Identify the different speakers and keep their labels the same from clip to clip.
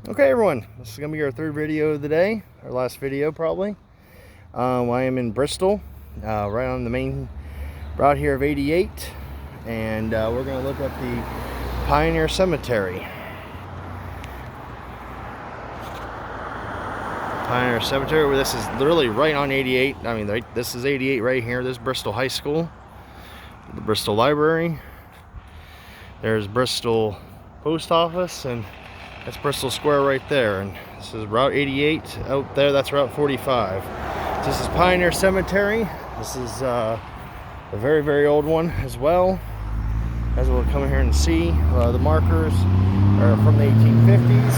Speaker 1: Okay, everyone, this is going to be our third video of the day, our last video probably. I am in Bristol, right on the main route here of 88, and we're going to look at the Pioneer Cemetery. Pioneer Cemetery, where this is literally right on 88. I mean, this is 88 right here. This is Bristol High School, the Bristol Library. There's Bristol Post Office, and that's Bristol Square right there. And this is Route 88 out there. That's Route 45. This is Pioneer Cemetery. This is a very, very old one as well. As we'll come here and see, the markers are from the 1850s.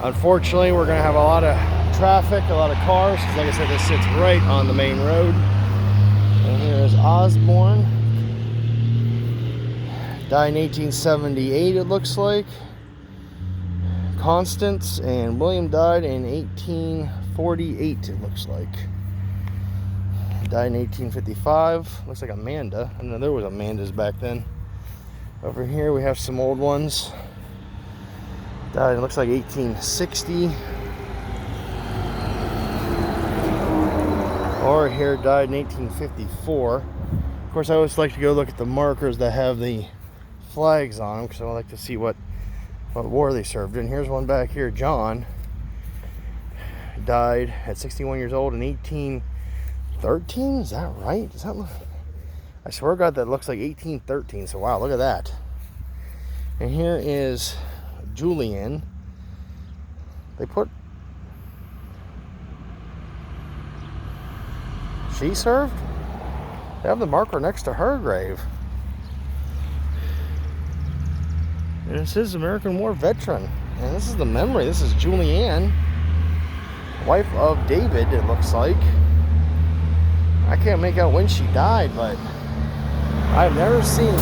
Speaker 1: Unfortunately, we're going to have a lot of traffic, a lot of cars, because like I said, this sits right on the main road. And here is Osborne. Died in 1878, it looks like. Constance and William died in 1848, it looks like. Died in 1855. Looks like Amanda. I know there was Amandas back then. Over here we have some old ones. Died, it looks like 1860. Or here died in 1854. Of course, I always like to go look at the markers that have the flags on them, because I like to see what war they served in. Here's one back here. John died at 61 years old in 1813. Is that right? Does that look... I swear to God, that looks like 1813. So wow, look at that. And here is Julian. They put... She served? They have the marker next to her grave. And this is American War veteran. And this is the memory. This is Julianne, wife of David, it looks like. I can't make out when she died, but I've never seen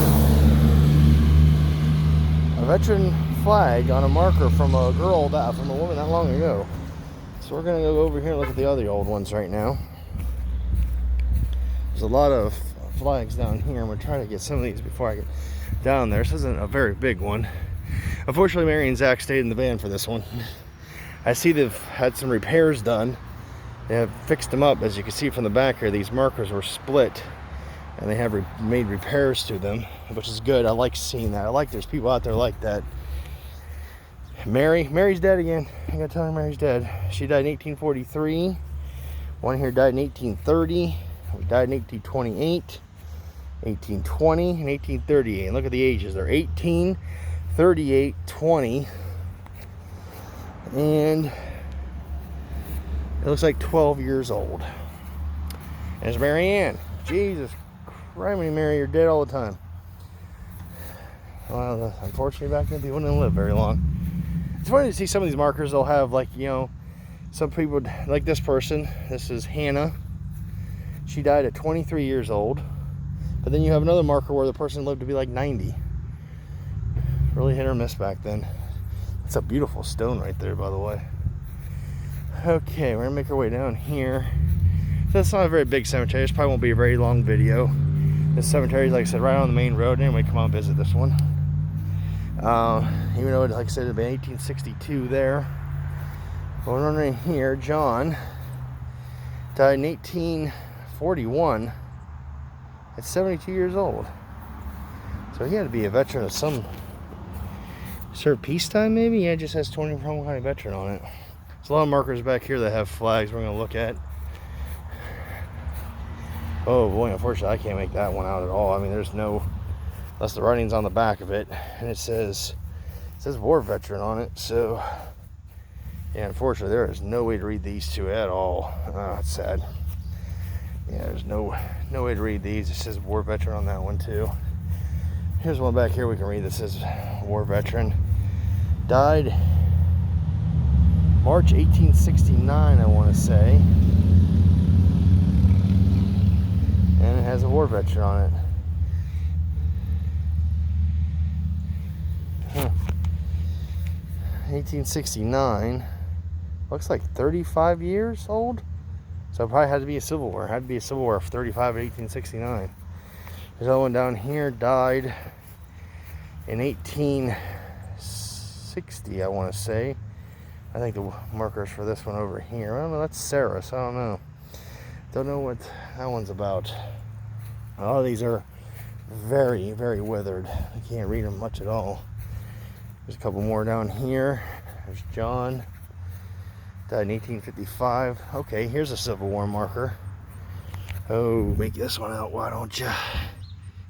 Speaker 1: a veteran flag on a marker from a woman that long ago. So we're gonna go over here and look at the other old ones right now. There's a lot of flags down here. I'm gonna try to get some of these before I get down there. This isn't a very big one. Unfortunately, Mary and Zach stayed in the van for this one. I see they've had some repairs done. They have fixed them up. As you can see from the back here, these markers were split, and they have made repairs to them, which is good. I like seeing that. I like there's people out there like that. Mary's dead again. I gotta tell her Mary's dead. She died in 1843. One here died in 1830. We died in 1828. 1820 and 1838. And look at the ages. They're 18, 38, 20, and it looks like 12 years old. And there's Mary Ann. Jesus Christ, Mary, you're dead all the time. Well, unfortunately, back then people didn't live very long. It's funny to see some of these markers. They'll have, like, you know, some people like this person. This is Hannah. She died at 23 years old. But then you have another marker where the person lived to be like 90. Really hit or miss back then. It's a beautiful stone right there, by the way. Okay, we're gonna make our way down here. So it's not a very big cemetery. This probably won't be a very long video. This cemetery is, like I said, right on the main road. Anyway, come on, visit this one. Even though, like I said, it'd been 1862 there. Going on right here, John died in 1841. At 72 years old. So he had to be a veteran of some... Served peacetime, maybe? Yeah, it just has 20 Chrome County veteran on it. There's a lot of markers back here that have flags we're going to look at. Oh boy, unfortunately I can't make that one out at all. I mean, there's no... Unless the writing's on the back of it. And it says war veteran on it. So, yeah, unfortunately there is no way to read these two at all. Oh, it's sad. Yeah, there's no way to read these. It says war veteran on that one too. Here's one back here we can read that says war veteran. Died March 1869, I want to say. And it has a war veteran on it. Huh. 1869. Looks like 35 years old. So it probably had to be a Civil War. It had to be a Civil War of 35 at 1869. There's another one down here, died in 18 1860, I want to say. I think the markers for this one over here. I don't know, that's Sarah, so I don't know. Don't know what that one's about. All these are very, very withered. I can't read them much at all. There's a couple more down here. There's John. Died in 1855. Okay, here's a Civil War marker. Oh, make this one out, why don't you?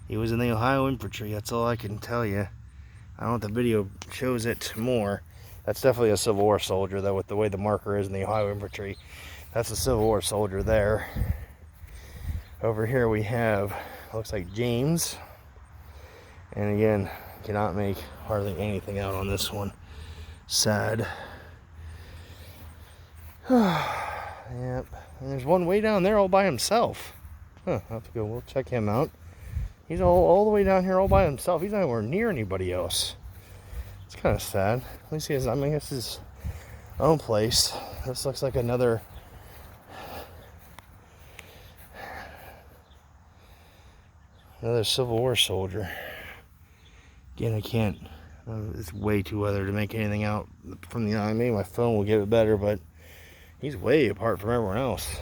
Speaker 1: He was in the Ohio Infantry, that's all I can tell you. I don't know if the video shows it more. That's definitely a Civil War soldier, though, with the way the marker is in the Ohio Infantry. That's a Civil War soldier there. Over here we have, looks like James. And again, cannot make hardly anything out on this one. Sad. Yep. And there's one way down there all by himself. Huh, I'll have to go, we'll check him out. He's all the way down here all by himself. He's not anywhere near anybody else. It's kind of sad. At least he has, I mean, it's his own place. This looks like another Civil War soldier. Again, I can't. It's way too weathered to make anything out from the eye. Maybe my phone will give it better, but he's way apart from everyone else.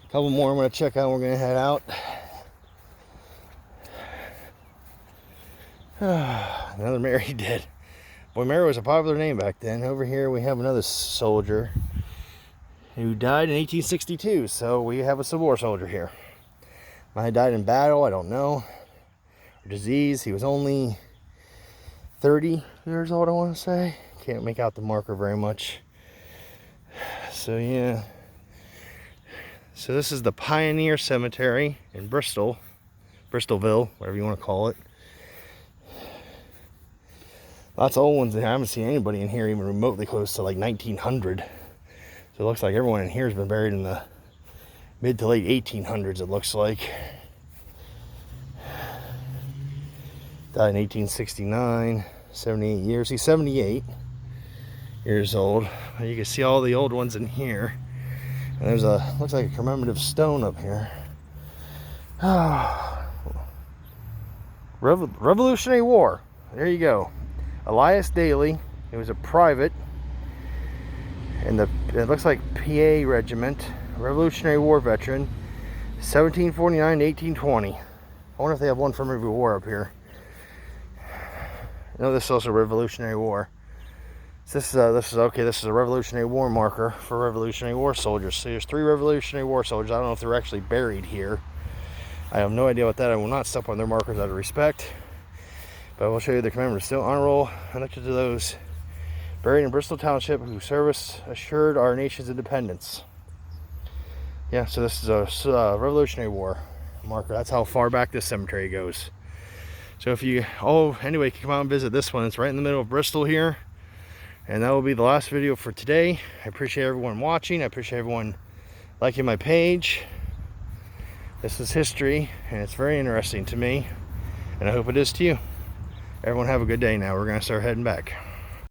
Speaker 1: A couple more I'm going to check out. We're going to head out. Another Mary dead. Boy, Mary was a popular name back then. Over here we have another soldier who died in 1862. So we have a Civil War soldier here. Might have died in battle, I don't know. Or disease. He was only 30 years old, I want to say. Can't make out the marker very much. So yeah. So this is the Pioneer Cemetery in Bristol. Bristolville, whatever you want to call it. Lots of old ones. I haven't seen anybody in here even remotely close to like 1900. So it looks like everyone in here has been buried in the mid to late 1800s, it looks like. Died in 1869, 78 years. He's 78 years old. You can see all the old ones in here. And there's a, looks like a commemorative stone up here. Revolutionary War. There you go. Elias Daly. He was a private in the, it looks like PA regiment. Revolutionary War veteran. 1749 to 1820. I wonder if they have one from every war up here. No, this is also Revolutionary War. This is okay. This is a Revolutionary War marker for Revolutionary War soldiers. So there's 3 Revolutionary War soldiers. I don't know if they're actually buried here. I have no idea what that. I will not step on their markers out of respect. But I will show you the commemorative stone honor roll connected to those buried in Bristol Township whose service assured our nation's independence. Yeah, so this is a Revolutionary War marker. That's how far back this cemetery goes. So if you, anyway, come out and visit this one. It's right in the middle of Bristol here. And that will be the last video for today. I appreciate everyone watching. I appreciate everyone liking my page. This is history, and it's very interesting to me. And I hope it is to you. Everyone have a good day now. We're going to start heading back.